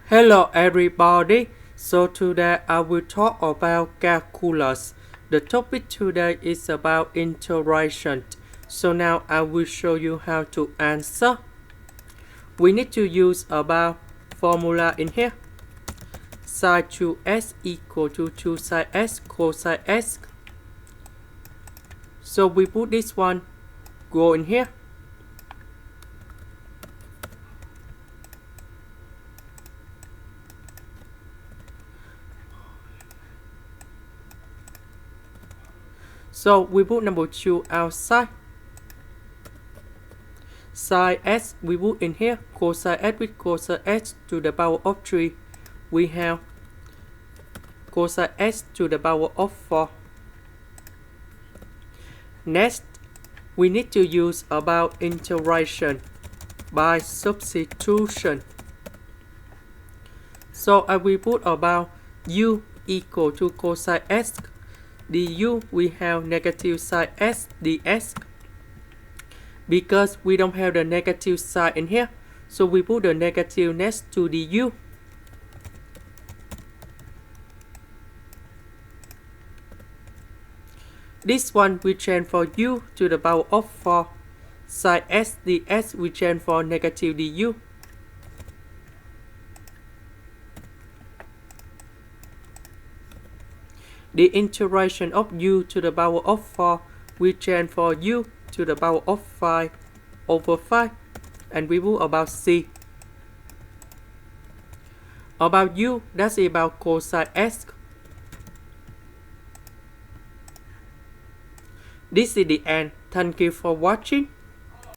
Hello everybody, so today I will talk about calculus. The topic today is about integration. So now I will show you how to answer. We need to use about formula in here. sin2x equal to 2 sin x cosine x. So we put this one go in here. So we put number 2 outside. Sin x we put in here, cosine x with cosine x to the power of 3. We have cosine x to the power of 4. Next, we need to use about integration by substitution. So I will put about u equal to cosine x du. We have negative sin x dx. Because we don't have the negative sign in here, so we put the negative next to du. This one we change for u to the power of 4. Sin x dx we change for negative du. The integration of u to the power of 4 we change for u to the power of 5 over 5, and we put about c. About u, that's about cosine x. This is the end. Thank you for watching.